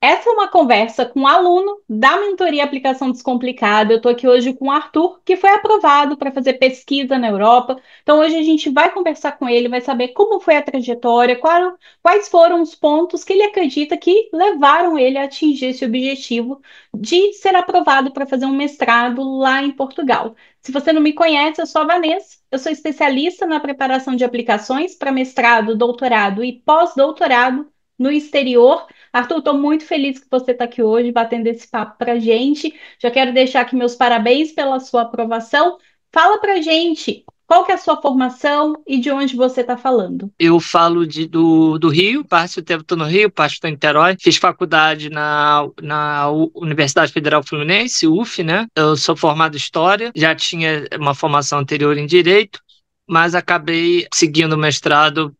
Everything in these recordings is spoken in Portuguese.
Essa é uma conversa com um aluno da mentoria Aplicação Descomplicada. Eu estou aqui hoje com o Arthur, que foi aprovado para fazer pesquisa na Europa. Então, hoje a gente vai conversar com ele, vai saber como foi a trajetória, quais foram os pontos que ele acredita que levaram ele a atingir esse objetivo de ser aprovado para fazer um mestrado lá em Portugal. Se você não me conhece, eu sou a Vanessa. Eu sou especialista na preparação de aplicações para mestrado, doutorado e pós-doutorado no exterior. Arthur, estou muito feliz que você está aqui hoje batendo esse papo para a gente. Já quero deixar aqui meus parabéns pela sua aprovação. Fala para a gente qual que é a sua formação e de onde você está falando. Eu falo do Rio, parte do tempo estou no Rio, parte estou em Niterói. Fiz faculdade na Universidade Federal Fluminense, UF, né? Eu sou formado em História, já tinha uma formação anterior em Direito, mas acabei seguindo o mestrado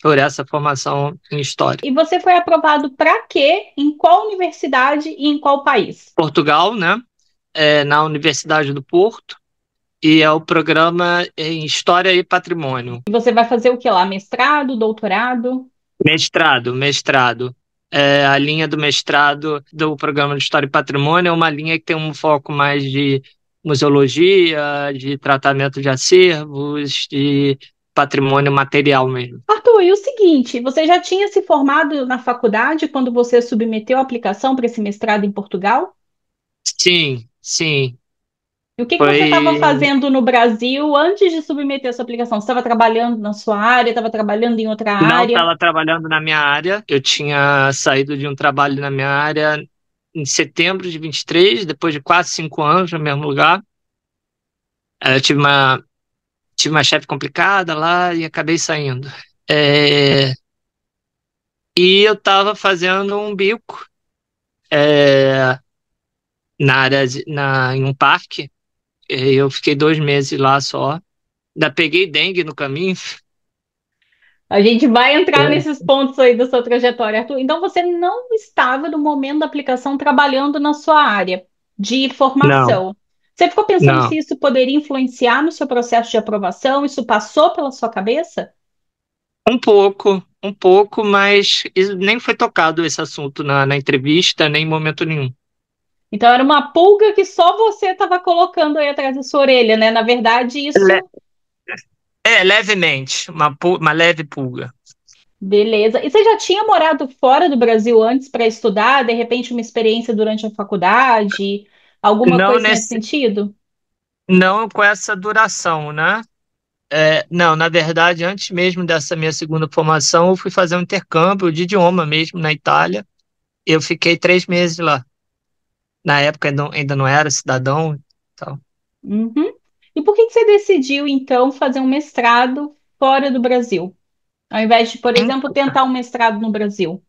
por essa formação em História. E você foi aprovado para quê? Em qual universidade e em qual país? Portugal, né? Na Universidade do Porto, e é o programa em História e Patrimônio. E você vai fazer o que lá? Mestrado, doutorado? Mestrado. A linha do mestrado do programa de História e Patrimônio é uma linha que tem um foco mais de museologia, de tratamento de acervos, de patrimônio material mesmo. Arthur, e o seguinte, você já tinha se formado na faculdade quando você submeteu a aplicação para esse mestrado em Portugal? Sim, sim. E o que que você estava Foi. fazendo no Brasil antes de submeter a sua aplicação? Você estava trabalhando na sua área, estava trabalhando em outra Não área? estava trabalhando na minha área. Eu tinha saído de um trabalho na minha área em setembro de 23, depois de quase 5 anos no mesmo lugar. Eu tive uma chefe complicada lá e acabei saindo. É, e eu estava fazendo um bico é, na área, em um parque. Eu fiquei 2 meses lá só. Ainda peguei dengue no caminho. A gente vai entrar É. nesses pontos aí da sua trajetória, Arthur. Então, você não estava, no momento da aplicação, trabalhando na sua área de Não, formação. Você ficou pensando não. se isso poderia influenciar no seu processo de aprovação? Isso passou pela sua cabeça? Um pouco, mas nem foi tocado esse assunto na entrevista, nem em momento nenhum. Então, era uma pulga que só você estava colocando aí atrás da sua orelha, né? Na verdade, Le- isso. levemente, uma leve pulga. Beleza. E você já tinha morado fora do Brasil antes para estudar? De repente, uma experiência durante a faculdade? Alguma Não coisa nesse nesse, sentido? não com essa duração, né? Não, na verdade, antes mesmo dessa minha segunda formação, eu fui fazer um intercâmbio de idioma mesmo na Itália. Eu fiquei 3 meses lá. Na época ainda não era cidadão e tal. Uhum. E por que que você decidiu, então, fazer um mestrado fora do Brasil, ao invés de, por En- exemplo, tentar um mestrado no Brasil?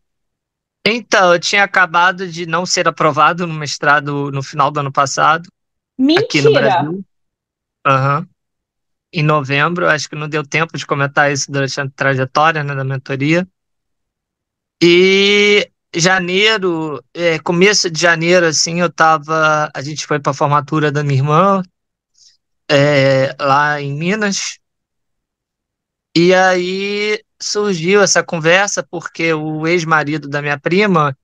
Então, eu tinha acabado de não ser aprovado no mestrado no final do ano passado, aqui no Mentira! Brasil. Aham. Em novembro, acho que não deu tempo de comentar isso durante a trajetória, né, da mentoria. E janeiro, começo de janeiro, assim, a gente foi para a formatura da minha irmã, lá em Minas. E aí surgiu essa conversa porque o ex-marido da minha prima,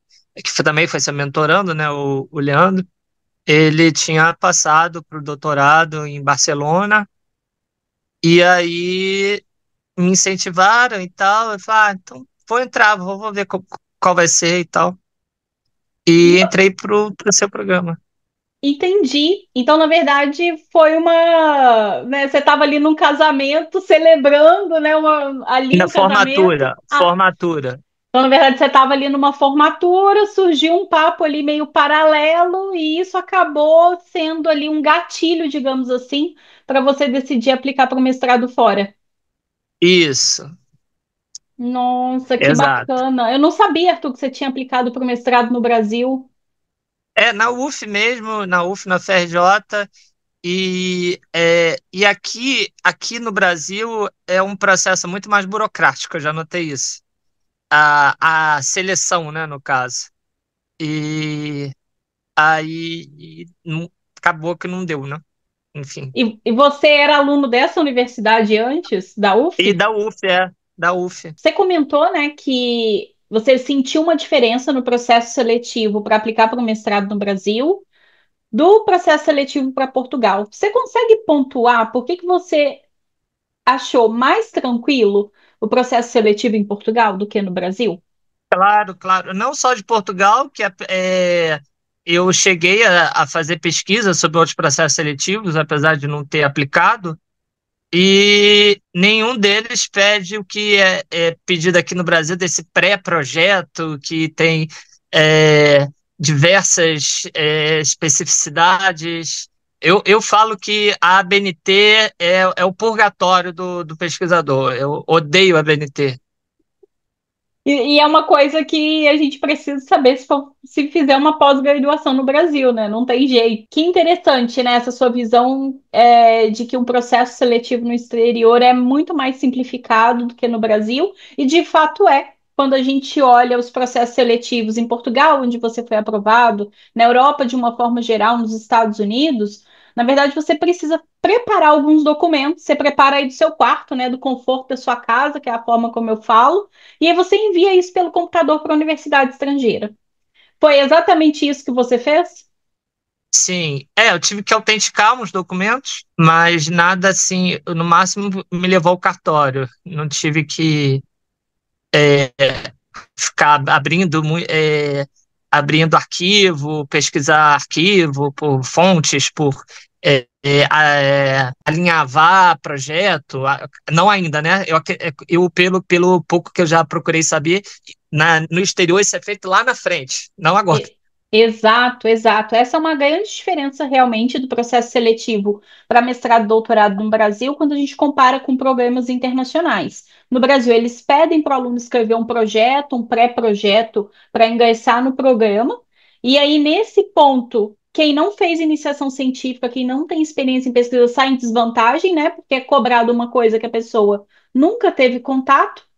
também foi se mentorando, né, o Leandro, ele tinha passado para o doutorado em Barcelona. E aí me incentivaram e tal. Eu falei, então vou entrar, vou ver qual vai ser e tal. E No- entrei pro seu programa. Entendi. Então, na verdade, foi uma, né, você estava ali num casamento, celebrando, né, ali Na o casamento. formatura. Então, na verdade, você estava ali numa formatura, surgiu um papo ali meio paralelo, e isso acabou sendo ali um gatilho, digamos assim, para você decidir aplicar para o mestrado fora. Isso, Nossa, que exato. bacana. Eu não sabia, Arthur, que você tinha aplicado para o mestrado no Brasil. Na UF mesmo, na UF, na FRJ. E aqui no Brasil é um processo muito mais burocrático, eu já notei isso. A seleção, né, no caso. E aí acabou que não deu, né? Enfim. E você era aluno dessa universidade antes, da E UF? da UF, da UF. Você comentou, né, que Você sentiu uma diferença no processo seletivo para aplicar para o mestrado no Brasil, do processo seletivo para Portugal? Você consegue pontuar por que que você achou mais tranquilo o processo seletivo em Portugal do que no Brasil? Claro, claro. Não só de Portugal, eu cheguei a fazer pesquisa sobre outros processos seletivos, apesar de não ter aplicado, e nenhum deles pede o que é pedido aqui no Brasil, desse pré-projeto, que tem é, diversas especificidades. Eu falo que a ABNT é o purgatório do pesquisador. Eu odeio a ABNT. E é uma coisa que a gente precisa saber se fizer uma pós-graduação no Brasil, né? Não tem jeito. Que interessante, né? Essa sua visão de que um processo seletivo no exterior é muito mais simplificado do que no Brasil, e de fato é. Quando a gente olha os processos seletivos em Portugal, onde você foi aprovado, na Europa, de uma forma geral, nos Estados Unidos, na verdade, você precisa preparar alguns documentos. Você prepara aí do seu quarto, né? Do conforto da sua casa, que é a forma como eu falo, e aí você envia isso pelo computador para a universidade estrangeira. Foi exatamente isso que você fez? Sim, eu tive que autenticar uns documentos, mas nada assim, no máximo me levou ao cartório. Não tive que ficar abrindo arquivo, pesquisar arquivo por fontes, por alinhavar projeto. Não ainda, né? Pelo pouco que eu já procurei saber, no exterior isso é feito lá na frente, não agora. Exato, exato. Essa é uma grande diferença realmente do processo seletivo para mestrado e doutorado no Brasil quando a gente compara com programas internacionais. No Brasil, eles pedem para o aluno escrever um projeto, um pré-projeto para ingressar no programa. E aí, nesse ponto, quem não fez iniciação científica, quem não tem experiência em pesquisa, sai em desvantagem, né? Porque é cobrado uma coisa que a pessoa nunca teve contato.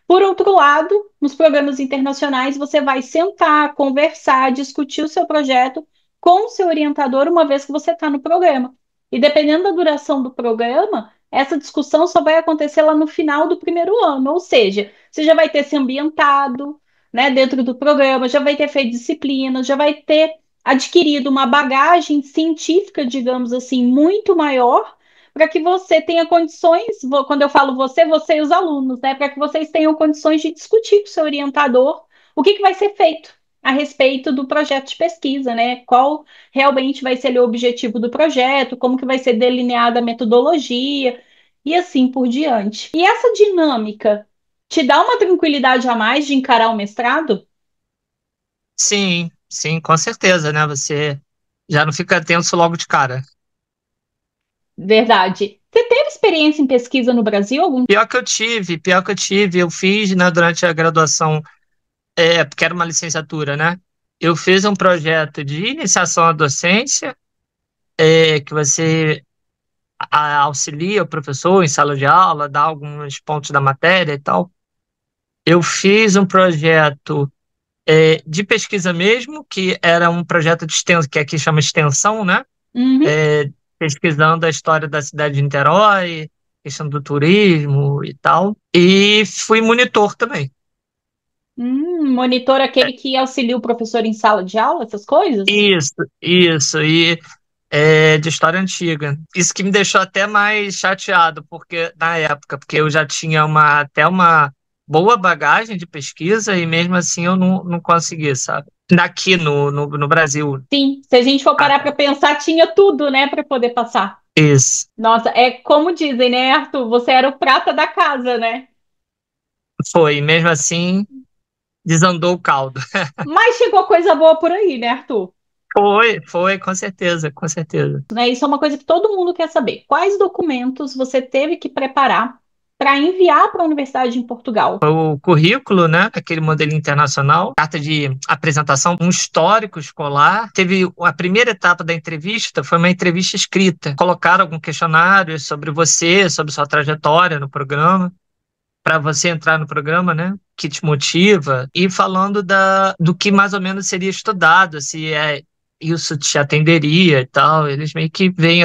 Por outro lado, nos programas internacionais, você vai sentar, conversar, discutir o seu projeto com o seu orientador uma vez que você está no programa. E dependendo da duração do programa, essa discussão só vai acontecer lá no final do primeiro ano. Ou seja, você já vai ter se ambientado, né, dentro do programa, já vai ter feito disciplina, já vai ter adquirido uma bagagem científica, digamos assim, muito maior para que você tenha condições, quando eu falo você e os alunos, né, para que vocês tenham condições de discutir com o seu orientador o que vai ser feito a respeito do projeto de pesquisa, né? Qual realmente vai ser o objetivo do projeto, como que vai ser delineada a metodologia e assim por diante. E essa dinâmica te dá uma tranquilidade a mais de encarar o mestrado? Sim, sim, com certeza, né? Você já não fica tenso logo de cara. Verdade. Você teve experiência em pesquisa no Brasil? Pior que eu tive, eu fiz, né, durante a graduação, porque era uma licenciatura, né? Eu fiz um projeto de iniciação à docência, que você auxilia o professor em sala de aula, dá alguns pontos da matéria e tal. Eu fiz um projeto, de pesquisa mesmo, que era um projeto de extensão, que aqui chama extensão, né? Uhum. Pesquisando a história da cidade de Niterói, questão do turismo e tal. E fui monitor também. Monitor aquele que auxilia o professor em sala de aula, essas coisas? Isso, isso. E de história antiga. Isso que me deixou até mais chateado, porque na época, porque eu já tinha até uma boa bagagem de pesquisa e mesmo assim eu não consegui, sabe? Daqui no Brasil. Sim, se a gente for Ah, parar para pensar, tinha tudo, né, para poder passar. isso. Nossa, é como dizem, né, Arthur? Você era o prata da casa, né? Foi. Mesmo assim, desandou o caldo. Mas chegou coisa boa por aí, né, Arthur? Foi, com certeza, com certeza. Né, isso é uma coisa que todo mundo quer saber. Quais documentos você teve que preparar para enviar para a universidade em Portugal? O currículo, né? Aquele modelo internacional, carta de apresentação, um histórico escolar. Teve a primeira etapa da entrevista, foi uma entrevista escrita. Colocaram algum questionário sobre você, sobre sua trajetória no programa, para você entrar no programa, né? Que te motiva, e falando do que mais ou menos seria estudado, se é isso te atenderia e tal. Eles meio que veem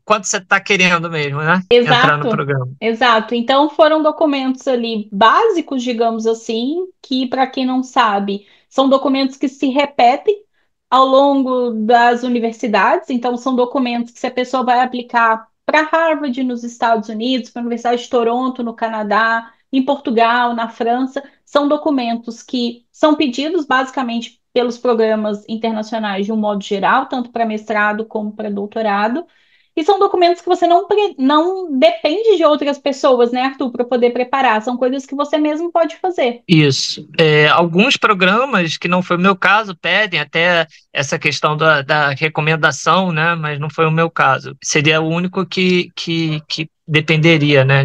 quanto você está querendo mesmo, né? Entrar no Exato, programa. exato. Então foram documentos ali básicos, digamos assim, que para quem não sabe, são documentos que se repetem ao longo das universidades. Então são documentos que se a pessoa vai aplicar para Harvard nos Estados Unidos, para a Universidade de Toronto no Canadá, em Portugal, na França, são documentos que são pedidos basicamente pelos programas internacionais de um modo geral, tanto para mestrado como para doutorado. E são documentos que você não depende de outras pessoas, né, Arthur, para poder preparar. São coisas que você mesmo pode fazer. Isso. Alguns programas, que não foi o meu caso, pedem até essa questão da recomendação, né? Mas não foi o meu caso. Seria o único que dependeria, né?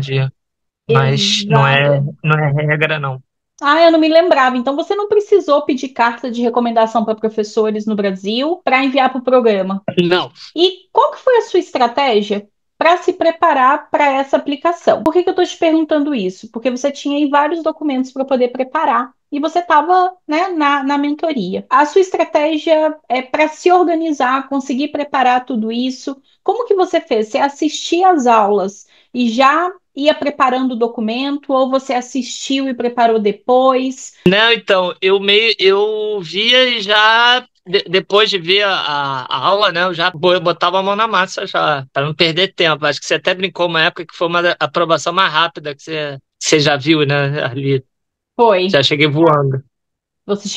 Mas Exato. não é regra, não. Ah, eu não me lembrava. Então você não precisou pedir carta de recomendação para professores no Brasil para enviar para o programa. Não. E qual que foi a sua estratégia para se preparar para essa aplicação? Por que que eu estou te perguntando isso? Porque você tinha aí vários documentos para poder preparar e você estava, né, na mentoria. A sua estratégia é para se organizar, conseguir preparar tudo isso. Como que você fez? Você assistia às aulas e já ia preparando o documento, ou você assistiu e preparou depois? Não, então, eu via e já, depois de ver a aula, né, eu já botava a mão na massa já, para não perder tempo. Acho que você até brincou uma época que foi uma aprovação mais rápida que você já viu, né, ali. Foi. Já cheguei voando. Você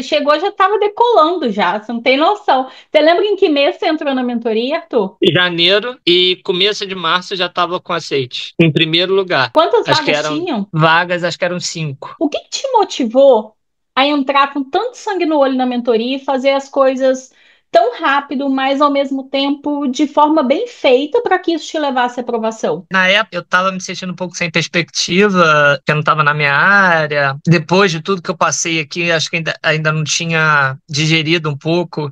chegou, já estava decolando já, você não tem noção. Você lembra em que mês você entrou na mentoria, Arthur? Em janeiro e começo de março já estava com aceite. Em primeiro lugar. Quantas Acho que vagas eram tinham? vagas, acho que eram 5. O que que te motivou a entrar com tanto sangue no olho na mentoria e fazer as coisas tão rápido, mas ao mesmo tempo de forma bem feita para que isso te levasse à aprovação? Na época eu estava me sentindo um pouco sem perspectiva, que eu não estava na minha área. Depois de tudo que eu passei aqui, acho que ainda não tinha digerido um pouco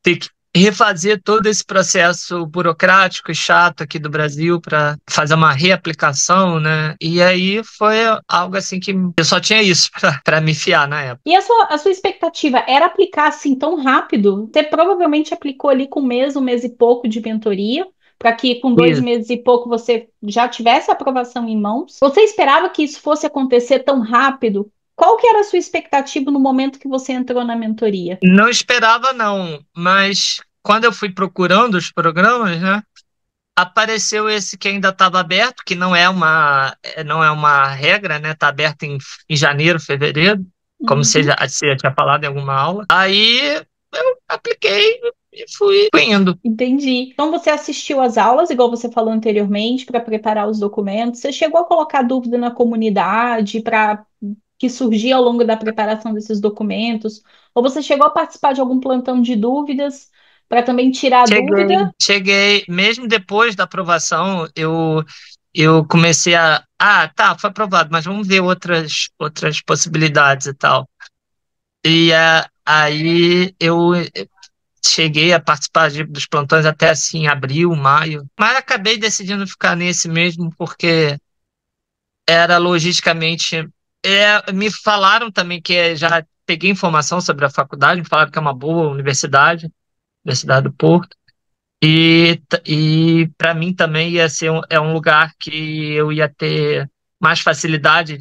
ter que refazer todo esse processo burocrático e chato aqui do Brasil para fazer uma reaplicação, né? E aí foi algo assim que eu só tinha isso para me fiar na época. E a sua expectativa era aplicar assim tão rápido? Você provavelmente aplicou ali com um mês e pouco de mentoria, para que com dois Isso. meses e pouco você já tivesse a aprovação em mãos. Você esperava que isso fosse acontecer tão rápido? Qual que era a sua expectativa no momento que você entrou na mentoria? Não esperava não, mas quando eu fui procurando os programas, né? Apareceu esse que ainda estava aberto, que não é uma regra, né? Está aberto em janeiro, fevereiro, como Uhum. você já tinha falado em alguma aula. Aí eu apliquei e fui indo. Entendi. Então você assistiu às aulas, igual você falou anteriormente, para preparar os documentos. Você chegou a colocar dúvida na comunidade para que surgia ao longo da preparação desses documentos? Ou você chegou a participar de algum plantão de dúvidas para também tirar a dúvida? Cheguei, mesmo depois da aprovação, eu comecei tá, foi aprovado, mas vamos ver outras possibilidades e tal. Aí eu cheguei a participar dos plantões até assim, abril, maio, mas acabei decidindo ficar nesse mesmo porque era logisticamente. Me falaram também já peguei informação sobre a faculdade, me falaram que é uma boa universidade, Universidade do Porto, e para mim também é um lugar que eu ia ter mais facilidade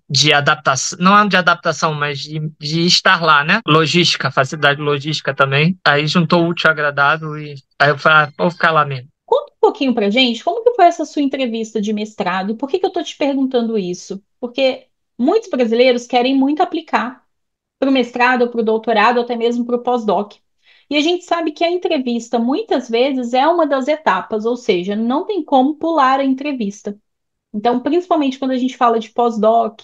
de adaptação, não é de adaptação, mas de estar lá, né? Logística, facilidade logística também. Aí juntou o útil ao agradável e aí eu falei, vou ficar lá mesmo. Conta um pouquinho para gente como que foi essa sua entrevista de mestrado e por que que eu estou te perguntando isso? Porque muitos brasileiros querem muito aplicar para o mestrado, para o doutorado, ou até mesmo para o pós-doc. E a gente sabe que a entrevista, muitas vezes, é uma das etapas, ou seja, não tem como pular a entrevista. Então, principalmente quando a gente fala de pós-doc,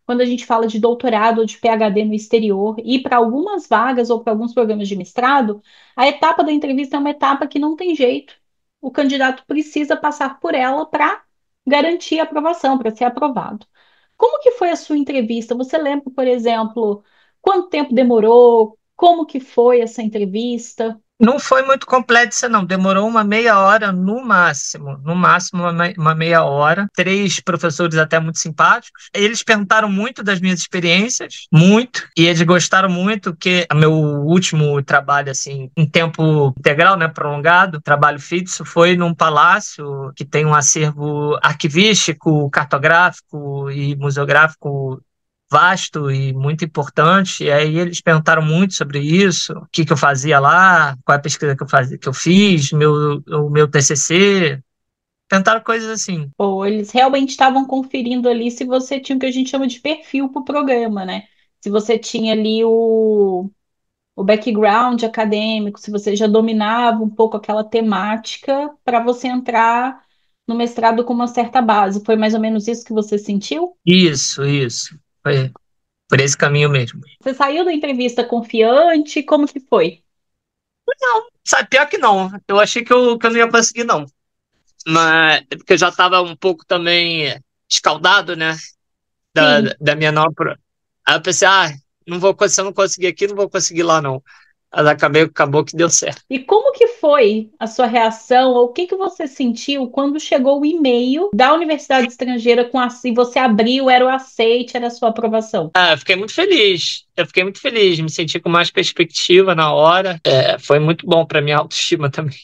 quando a gente fala de doutorado ou de PhD no exterior, e para algumas vagas ou para alguns programas de mestrado, a etapa da entrevista é uma etapa que não tem jeito. O candidato precisa passar por ela para garantir a aprovação, para ser aprovado. Como que foi a sua entrevista? Você lembra, por exemplo, quanto tempo demorou? Como que foi essa entrevista? Não foi muito complexa, não. Demorou uma meia hora no máximo. No máximo, uma meia hora. Três professores até muito simpáticos. Eles perguntaram muito das minhas experiências, muito. E eles gostaram muito que o meu último trabalho, assim, em tempo integral, né, prolongado, trabalho fixo, foi num palácio que tem um acervo arquivístico, cartográfico e museográfico vasto e muito importante. E aí eles perguntaram muito sobre isso, o que que eu fazia lá, qual é a pesquisa que eu fazia, que eu fiz, o meu TCC. Perguntaram coisas assim. Ou eles realmente estavam conferindo ali se você tinha o que a gente chama de perfil para o programa, né? Se você tinha ali o background acadêmico, se você já dominava um pouco aquela temática para você entrar no mestrado com uma certa base. Foi mais ou menos isso que você sentiu? Isso. Foi por esse caminho mesmo. Você saiu da entrevista confiante? Como que foi? Sabe, pior que não. Eu achei que eu não ia conseguir, não. Mas é porque eu já estava um pouco também escaldado, né? Da, Sim. da minha nova. Aí eu pensei, não vou, se eu não conseguir aqui, não vou conseguir lá, não. Mas acabou que deu certo. E como que foi a sua reação, ou o que que você sentiu quando chegou o e-mail da Universidade Estrangeira com assim, você abriu, era o aceite, era a sua aprovação? Eu fiquei muito feliz. Eu fiquei muito feliz. Me senti com mais perspectiva na hora. Foi muito bom para minha autoestima também.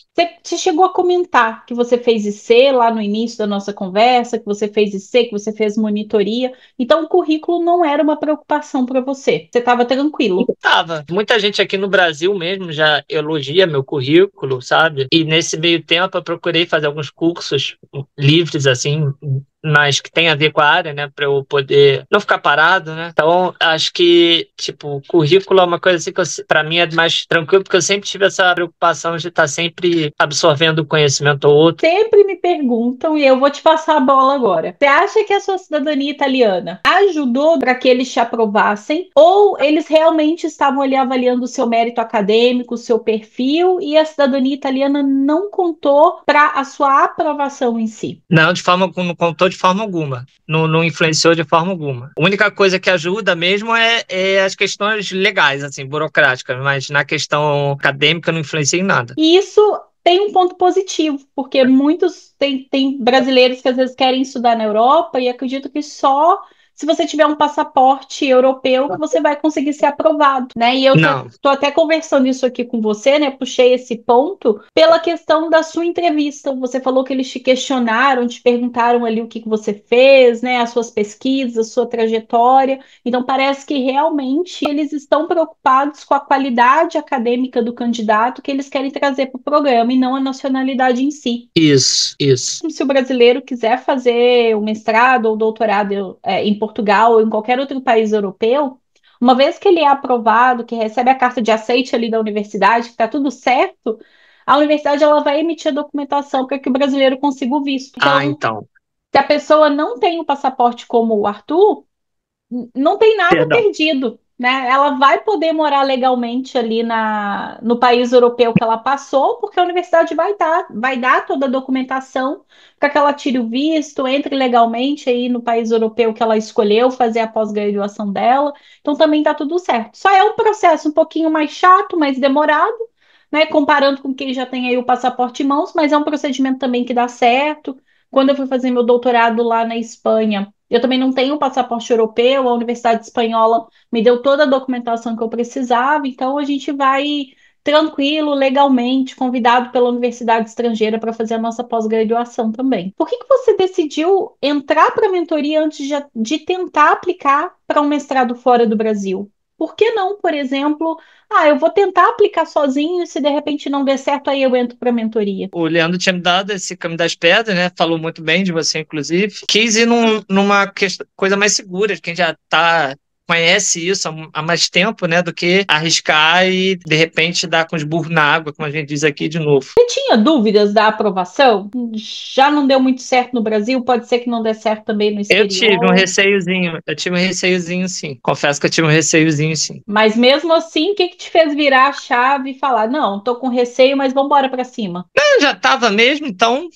Você chegou a comentar que você fez IC lá no início da nossa conversa, que você fez IC, que você fez monitoria. Então, o currículo não era uma preocupação para você. Você estava tranquilo. Tava. Muita gente aqui no Brasil mesmo já elogia meu currículo, sabe? E nesse meio tempo eu procurei fazer alguns cursos livres, assim, mas que tem a ver com a área, né? Para eu poder não ficar parado, né? Então, acho que, tipo, currículo é uma coisa assim que para mim é mais tranquilo, porque eu sempre tive essa preocupação de estar sempre absorvendo conhecimento ou outro. Sempre me perguntam, e eu vou te passar a bola agora. Você acha que a sua cidadania italiana ajudou para que eles te aprovassem? Ou eles realmente estavam ali avaliando o seu mérito acadêmico, o seu perfil, e a cidadania italiana não contou para a sua aprovação em si? Não, não contou de forma alguma. Não influenciou de forma alguma. A única coisa que ajuda mesmo é as questões legais, assim, burocráticas, mas na questão acadêmica não influencia em nada. E isso tem um ponto positivo, porque muitos tem brasileiros que às vezes querem estudar na Europa e acredito que só se você tiver um passaporte europeu que você vai conseguir ser aprovado, né? E eu Não, tô até conversando isso aqui com você, né? Puxei esse ponto pela questão da sua entrevista. Você falou que eles te questionaram, te perguntaram ali o que que você fez, né? As suas pesquisas, a sua trajetória. Então, parece que realmente eles estão preocupados com a qualidade acadêmica do candidato que eles querem trazer para o programa e não a nacionalidade em si. isso. Se o brasileiro quiser fazer o mestrado ou doutorado em Portugal ou em qualquer outro país europeu, uma vez que ele é aprovado, que recebe a carta de aceite ali da universidade, que está tudo certo, a universidade ela vai emitir a documentação para que o brasileiro consiga o visto. Então, Então, se a pessoa não tem o passaporte como o Arthur, não tem nada perdão. perdido, né? Ela vai poder morar legalmente ali no país europeu que ela passou, porque a universidade vai dar toda a documentação para que ela tire o visto, entre legalmente aí no país europeu que ela escolheu fazer a pós-graduação dela. Então também tá tudo certo. Só é um processo um pouquinho mais chato, mais demorado, né? Comparando com quem já tem aí o passaporte em mãos, mas é um procedimento também que dá certo. Quando eu fui fazer meu doutorado lá na Espanha, eu também não tenho passaporte europeu, a Universidade Espanhola me deu toda a documentação que eu precisava, então a gente vai tranquilo, legalmente, convidado pela Universidade Estrangeira para fazer a nossa pós-graduação também. Por que que você decidiu entrar para a mentoria antes de tentar aplicar para um mestrado fora do Brasil? Por que não, por exemplo, eu vou tentar aplicar sozinho, e se de repente não der certo, aí eu entro para a mentoria. O Leandro tinha me dado esse caminho das pedras, né? Falou muito bem de você, inclusive. Quis ir numa coisa mais segura, quem já conhece isso há mais tempo, né? Do que arriscar e, de repente, dar com os burros na água, como a gente diz aqui de novo. Você tinha dúvidas da aprovação? Já não deu muito certo no Brasil, pode ser que não dê certo também no exterior. Eu tive um receiozinho, sim. Confesso que eu tive um receiozinho, sim. Mas mesmo assim, o que que te fez virar a chave e falar, não, tô com receio, mas vamos embora para cima? Eu já estava mesmo, então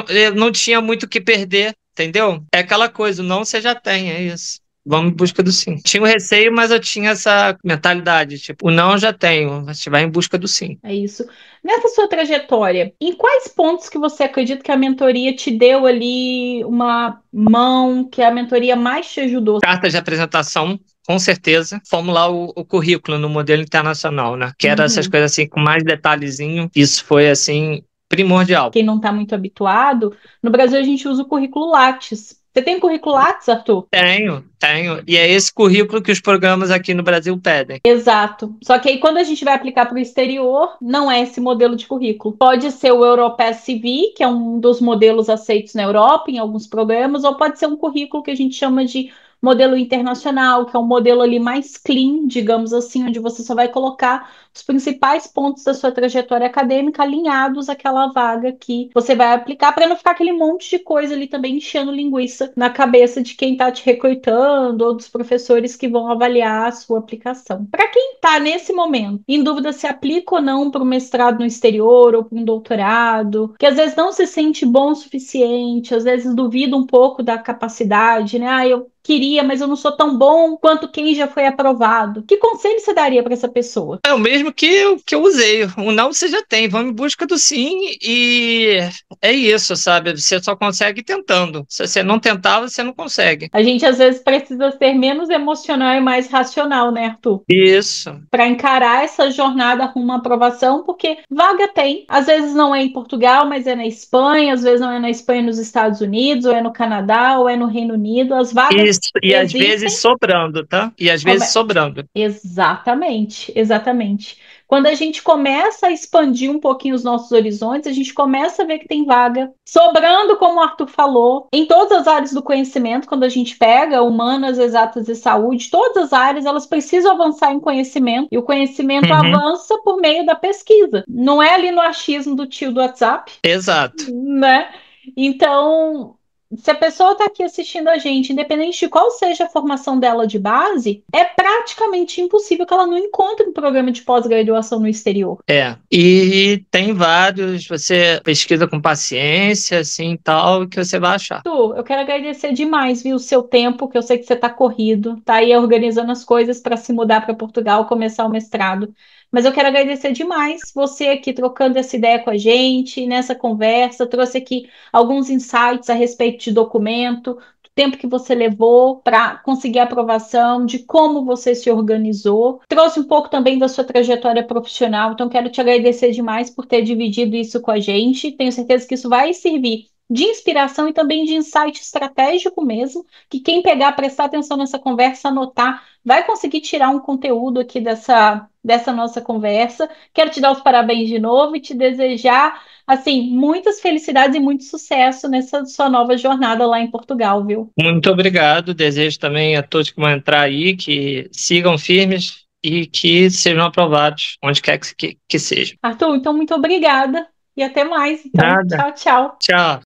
eu não tinha muito o que perder, entendeu? É aquela coisa, o não você já tem, é isso. vamos em busca do sim. Tinha o receio, mas eu tinha essa mentalidade, tipo, o não eu já tenho, a gente vai em busca do sim. É isso. Nessa sua trajetória, em quais pontos que você acredita que a mentoria te deu ali uma mão, que a mentoria mais te ajudou? Cartas de apresentação, com certeza. Formular o currículo no modelo internacional, né? Que era essas Uhum. coisas assim com mais detalhezinho. Isso foi assim primordial. Quem não está muito habituado, no Brasil a gente usa o currículo Lattes. Você tem currículo Lattes, Arthur? Tenho. E é esse currículo que os programas aqui no Brasil pedem. Exato. Só que aí, quando a gente vai aplicar para o exterior, não é esse modelo de currículo. Pode ser o Europass CV, que é um dos modelos aceitos na Europa, em alguns programas, ou pode ser um currículo que a gente chama de modelo internacional, que é um modelo ali mais clean, digamos assim, onde você só vai colocar os principais pontos da sua trajetória acadêmica alinhados àquela vaga que você vai aplicar, para não ficar aquele monte de coisa ali também enchendo linguiça na cabeça de quem está te recrutando ou dos professores que vão avaliar a sua aplicação. Para quem está nesse momento em dúvida se aplica ou não para um mestrado no exterior ou para um doutorado, que às vezes não se sente bom o suficiente, às vezes duvida um pouco da capacidade, né? Ah, eu queria, mas eu não sou tão bom quanto quem já foi aprovado. Que conselho você daria para essa pessoa? É o mesmo que eu usei. O não você já tem. Vamos em busca do sim e é isso, sabe? Você só consegue tentando. Se você não tentar, você não consegue. A gente às vezes precisa ser menos emocional e mais racional, né, Arthur? Isso. Para encarar essa jornada rumo à aprovação, porque vaga tem. Às vezes não é em Portugal, mas é na Espanha, às vezes não é na Espanha, nos Estados Unidos, ou é no Canadá, ou é no Reino Unido. As vagas Isso. E às vezes existem. sobrando, tá? E às vezes sobrando. Exatamente, exatamente. Quando a gente começa a expandir um pouquinho os nossos horizontes, a gente começa a ver que tem vaga sobrando, como o Arthur falou, em todas as áreas do conhecimento. Quando a gente pega humanas, exatas e saúde, todas as áreas elas precisam avançar em conhecimento e o conhecimento Uhum. avança por meio da pesquisa. Não é ali no achismo do tio do WhatsApp, Exato. né? Então, se a pessoa está aqui assistindo a gente, independente de qual seja a formação dela de base, é praticamente impossível que ela não encontre um programa de pós-graduação no exterior. É. E tem vários, você pesquisa com paciência, assim, tal, que você vai achar. Tu, eu quero agradecer demais, viu, o seu tempo, que eu sei que você está corrido, tá aí organizando as coisas para se mudar para Portugal, começar o mestrado. Mas eu quero agradecer demais você aqui trocando essa ideia com a gente, nessa conversa, trouxe aqui alguns insights a respeito de documento, do tempo que você levou para conseguir a aprovação, de como você se organizou. Trouxe um pouco também da sua trajetória profissional, então quero te agradecer demais por ter dividido isso com a gente. Tenho certeza que isso vai servir de inspiração e também de insight estratégico mesmo, que quem pegar, prestar atenção nessa conversa, anotar, vai conseguir tirar um conteúdo aqui dessa nossa conversa. Quero te dar os parabéns de novo e te desejar, assim, muitas felicidades e muito sucesso nessa sua nova jornada lá em Portugal, viu? Muito obrigado. Desejo também a todos que vão entrar aí que sigam firmes e que sejam aprovados, onde quer que seja. Arthur, então muito obrigada e até mais. Então, Nada. tchau, tchau. Tchau.